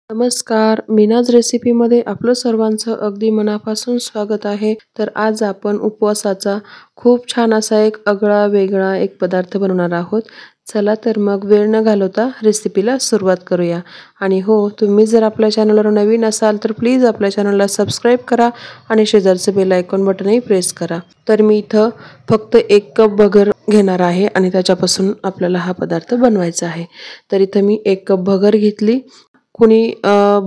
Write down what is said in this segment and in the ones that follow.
नमस्कार, मीनाज रेसिपीमध्ये आपलं सर्वांचं अगदी मनापासून स्वागत आहे. तर आज आपण उपवासाचा खूप छान असा एक आगळा वेगळा एक पदार्थ बनवणार आहोत. चला तर मग वेळ न घालवता रेसिपीला सुरुवात करूया. आणि हो, तुम्ही जर आपल्या चॅनलवर नवीन असाल तर प्लीज आपल्या चॅनलला सबस्क्राईब करा आणि शेजारचं बेल आयकॉन बटनही प्रेस करा. तर मी इथं फक्त 1 कप भगर घेणार आहे आणि त्याच्यापासून आपल्याला हा पदार्थ बनवायचा आहे. तर इथं मी 1 कप भगर घेतली. कुणी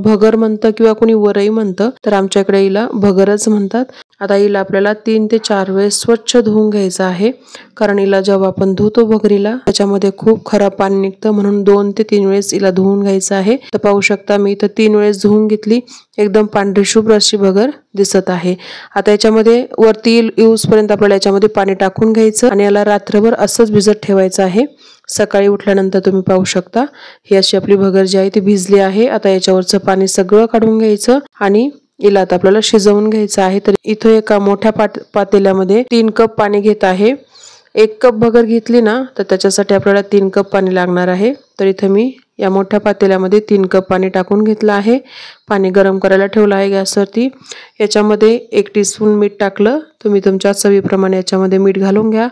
भगर म्हणतं किंवा कुणी वरई म्हणतं, तर आमच्याकडे हिला भगरच म्हणतात. आता हिला आपल्याला 3 ते 4 वेळेस स्वच्छ धुवून घ्यायचं आहे, कारण हिला जेव्हा आपण धुतो भगरीला त्याच्यामध्ये खूप खराब पाणी निघतं, म्हणून 2 ते 3 वेळेस हिला धुवून घ्यायचं आहे. तर पाहू शकता मी इथं 3 वेळेस धुवून घेतली. एकदम पांढरी शुभ्र अशी भगर दिसत आहे. आता याच्यामध्ये वरती येऊसपर्यंत आपल्याला याच्यामध्ये पाणी टाकून घ्यायचं आणि याला रात्रभर असंच भिजत ठेवायचं आहे. सकाळी उठल्यानंतर तुम्ही पाहू शकता ही अशी आपली भगर जी आहे ती भिजली आहे. आता याच्यावरचं पाणी सगळं काढून घ्यायचं आणि हिला आता आपल्याला शिजवून घ्यायचं आहे. तर इथं एका मोठ्या पातेल्यामध्ये 3 कप पाणी घेत आहे. 1 कप भगर घेतली ना तर त्याच्यासाठी आपल्याला 3 कप पाणी लागणार आहे. तर इथं मी या मोठ्या पातेल्यामध्ये 3 कप पाणी टाकून घेतलं आहे. पाणी गरम करायला ठेवलं आहे गॅसवरती. याच्यामध्ये 1 टीस्पून मीठ टाकलं. तुम्ही तुमच्या चवीप्रमाणे याच्यामध्ये मीठ घालून घ्या.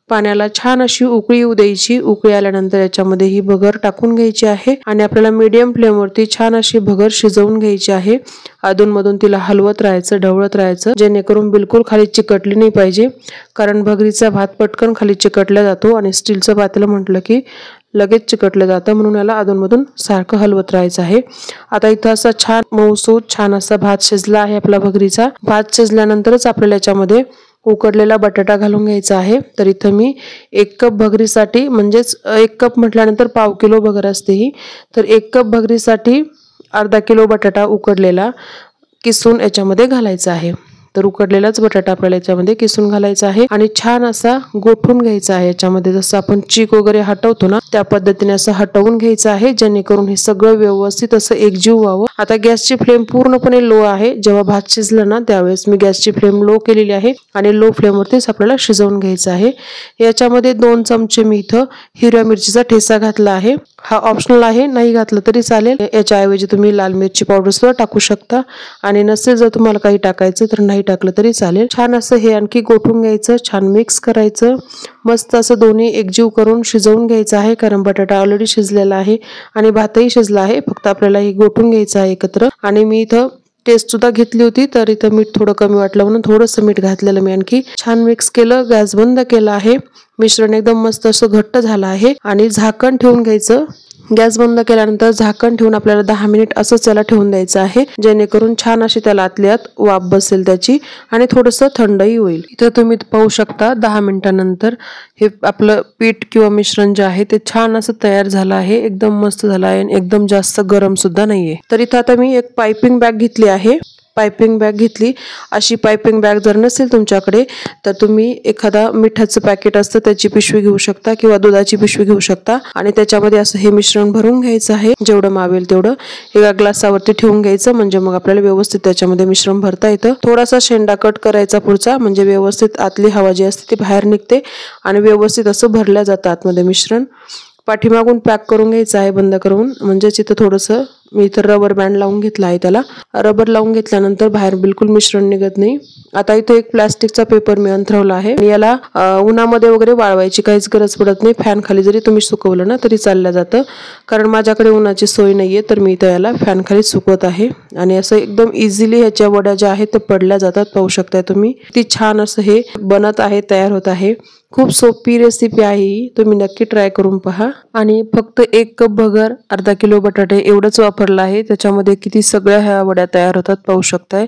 पाण्याला छान अशी उकळी येऊ द्यायची. उकळी आल्यानंतर याच्यामध्ये ही भगर टाकून घ्यायची आहे आणि आपल्याला मीडियम फ्लेमवरती छान अशी भगर शिजवून घ्यायची आहे. अधूनमधून तिला हलवत राहायचं, ढवळत राहायचं, जेणेकरून बिलकुल खाली चिकटली नाही पाहिजे, कारण भगरीचा भात पटकन खाली चिकटला जातो आणि स्टीलचं पातेलं म्हटलं की लगेच चिकटलं जातं, म्हणून याला अधूनमधून सारखं हलवत राहायचं आहे. आता इथं असा छान मऊसूत छान असा भात शिजला आहे आपला भगरीचा. भात शिजल्यानंतरच आपल्याला याच्यामध्ये उकडलेला बटाटा घालून घ्यायचा आहे. तर इथं मी 1 कप भगरीसाठी, म्हणजेच 1 कप म्हटल्यानंतर पाव किलो भगर असते ही, तर 1 कप भगरीसाठी अर्धा किलो बटाटा उकडलेला किसून याच्यामध्ये घालायचा आहे. तर उकडलेलाच बटाटा आपल्याला याच्यामध्ये किसून घालायचा आहे आणि छान असा गोठून घ्यायचा आहे. याच्यामध्ये जसं आपण चीक वगैरे हटवतो ना त्या पद्धतीने असं हटवून घ्यायचं आहे, जेणेकरून हे सगळं व्यवस्थित असं एकजीव व्हावं. आता गॅसची फ्लेम पूर्णपणे लो आहे. जेव्हा भात शिजलं ना त्यावेळेस मी गॅसची फ्लेम लो केलेली आहे आणि लो फ्लेमवरतीच आपल्याला शिजवून घ्यायचं आहे. याच्यामध्ये 2 चमचे मी इथं हिरव्या मिरचीचा ठेचा घातला आहे. हा ऑप्शनल आहे, नाही घातलं तरी चालेल. याच्याऐवजी तुम्ही लाल मिरची पावडर सुद्धा टाकू शकता आणि नसेल जर तुम्हाला काही टाकायचं तर नाही टाकलं तरी चालेल. छान असं हे आणखी गोठून घ्यायचं, छान मिक्स करायचं, मस्त असं दोन्ही एकजीव करून शिजवून घ्यायचं आहे, कारण बटाटा ऑलरेडी शिजलेला आहे आणि भातही शिजला आहे. फक्त आपल्याला हे गोठून घ्यायचं आहे एकत्र. आणि मी इथं टेस्ट सुद्धा घेतली होती, तर इथं मीठ थोडं कमी वाटलं म्हणून थोडंसं मीठ घातलेलं मी आणखी. छान मिक्स केलं, गॅस बंद केला आहे. मिश्रण एकदम मस्त असं घट्ट झालं आहे आणि झाकण ठेवून घ्यायचं. गॅस बंद केल्यानंतर झाकण ठेवून आपल्याला 10 मिनिट असंच त्याला ठेवून द्यायचं आहे, जेणेकरून छान अशी त्याला आतल्या आत वाफ बसेल त्याची आणि थोडंसं थंडही होईल. इथं तुम्ही पाहू शकता 10 मिनिटांनंतर हे आपलं पीठ किंवा मिश्रण जे आहे ते छान असं तयार झालं आहे. एकदम मस्त झालं आहे आणि एकदम जास्त गरम सुद्धा नाहीये. तर इथं आता मी एक पायपिंग बॅग घेतली आहे. पायपिंग बॅग घेतली. अशी पायपिंग बॅग जर नसेल तुमच्याकडे तर तुम्ही एखादा मिठाचं पॅकेट असतं त्याची पिशवी घेऊ शकता किंवा दुधाची पिशवी घेऊ शकता आणि त्याच्यामध्ये असं हे मिश्रण भरून घ्यायचं आहे. जेवढं मावेल तेवढं एका ग्लासावरती ठेवून घ्यायचं, म्हणजे मग आपल्याला व्यवस्थित त्याच्यामध्ये मिश्रण भरता येतं. थोडासा शेंडा कट करायचा पुढचा, म्हणजे व्यवस्थित आतली हवा जी असते ती बाहेर निघते आणि व्यवस्थित असं भरल्या जातं आतमध्ये मिश्रण. पाठीमागून पॅक करून घ्यायचं आहे बंद करून, म्हणजेच इथं थोडंसं मी इथं रबर बँड लावून घेतला आहे. त्याला रबर लावून घेतल्यानंतर बाहेर बिलकुल मिश्रण निघत नाही. आता इथे एक प्लास्टिकचा पेपर मी अंथरवला आहे आणि याला उन्हामध्ये वगैरे वाळवायची काहीच गरज पडत नाही. फॅन खाली जरी तुम्ही सुकवलं ना तरी चाललं जातं, कारण माझ्याकडे उन्हाची सोय नाहीये, तर मी इथं याला फॅन खाली सुकवत आहे. आणि असं एकदम इझिली ह्याच्या वड्या ज्या आहेत त्या पडल्या जातात. पाहू शकताय तुम्ही ती छान असं हे बनत आहे, तयार होत आहे. खूप सोपी रेसिपी आहे ही, तुम्ही नक्की ट्राय करून पहा. आणि फक्त 1 कप भगर, अर्धा किलो बटाटे एवढंच वापरलं आहे. त्याच्यामध्ये किती सगळ्या ह्या वड्या तयार होतात पाहू शकताय.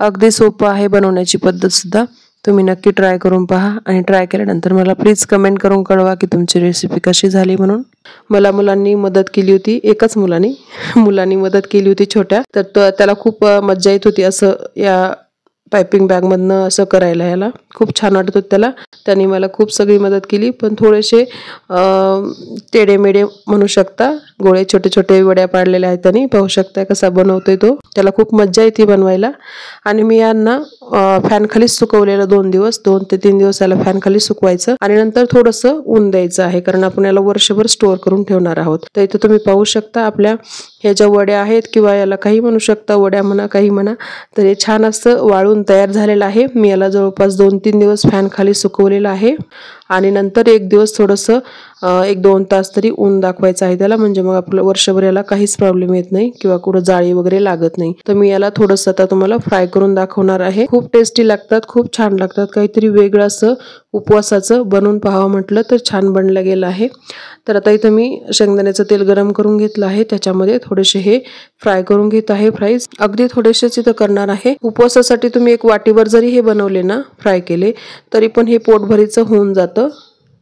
अगदी सोपं आहे बनवण्याची पद्धत सुद्धा. तुम्ही नक्की ट्राय करून पहा आणि ट्राय केल्यानंतर मला प्लीज कमेंट करून कळवा की तुमची रेसिपी कशी झाली म्हणून. मला मुलांनी मदत केली होती, एकच मुलांनी मदत केली होती छोट्या, तर त्याला खूप मज्जा येत होती असं या पायपिंग बॅग मधनं असं करायला. याला खूप छान वाटत होतं त्याला. त्यांनी मला खूप सगळी मदत केली, पण थोडेसे टेढेमेढे म्हणू शकता, गोळे छोटे छोटे वड्या पाडलेल्या आहेत त्यांनी. पाहू शकता कसा बनवतोय तो. त्याला खूप मज्जा येते बनवायला. आणि मी यांना फॅन खाली सुकवलेलं 2 ते 3 दिवस याला फॅन खाली सुकवायचं आणि नंतर थोडंसं ऊन द्यायचं आहे, कारण आपण याला वर्षभर स्टोअर करून ठेवणार आहोत. तर इथं तुम्ही पाहू शकता आपल्या ह्या ज्या वड्या आहेत किंवा याला काही म्हणू शकता, वड्या म्हणा काही म्हणा, तर हे छान असं वाळून तयार झालेलं आहे. मी याला जवळपास 2-3 दिवस फॅन खाली सुकवलेलं आहे आणि नंतर एक दिवस थोडंसं 1-2 तास तरी ऊन दाखवायचं आहे त्याला, म्हणजे मग आपलं वर्षभर याला काहीच प्रॉब्लेम येत नाही किंवा कुठं जाळी वगैरे लागत नाही. तर मी याला थोडंसं आता तुम्हाला फ्राय करून दाखवणार आहे. खूप टेस्टी लागतात, खूप छान लागतात. काहीतरी वेगळं असं उपवासाचं बनवून पाहावं म्हटलं तर छान बनलं गेलं आहे. तर आता इथं मी शेंगदाण्याचं तेल गरम करून घेतलं आहे, त्याच्यामध्ये थोडेसे हे फ्राय करून घेत आहे. फ्राईज अगदी थोडेसेच इथं करणार आहे. उपवासासाठी तुम्ही एक वाटीभर जरी हे बनवले ना, फ्राय केले, तरी पण हे पोटभरीचं होऊन जातं.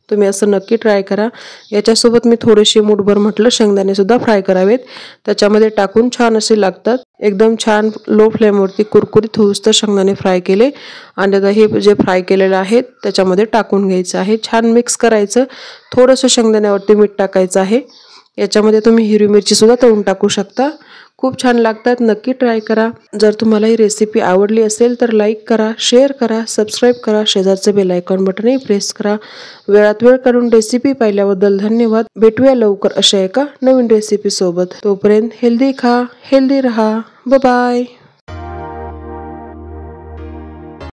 तुम्ही असं नक्की ट्राय करा. याच्यासोबत मी थोडेसे मूठभर म्हटलं शेंगदाणे सुद्धा फ्राय करावेत, त्याच्यामध्ये टाकून छान असे लागतात. एकदम छान लो फ्लेमवरती कुरकुरीत होऊस तर शेंगदाणे फ्राय केले आणि आता हे जे फ्राय केलेलं आहे त्याच्यामध्ये टाकून घ्यायचं आहे. छान मिक्स करायचं. थोडंसं शेंगदाण्यावरती मीठ टाकायचं आहे. याच्यामध्ये तुम्ही हिरवी मिरची सुद्धा तळून टाकू शकता. खूप छान लागतात, नक्की ट्राय करा. जर तुम्हाला ही रेसिपी आवडली असेल तर लाईक करा, शेअर करा, सबस्क्राईब करा, शेजारचं बेल आयकॉन बटनही प्रेस करा. वेळात वेळ काढून रेसिपी पाहिल्याबद्दल धन्यवाद. भेटूया लवकर अशा एका नवीन रेसिपी सोबत. तोपर्यंत हेल्दी खा, हेल्दी रहा. Bye bye.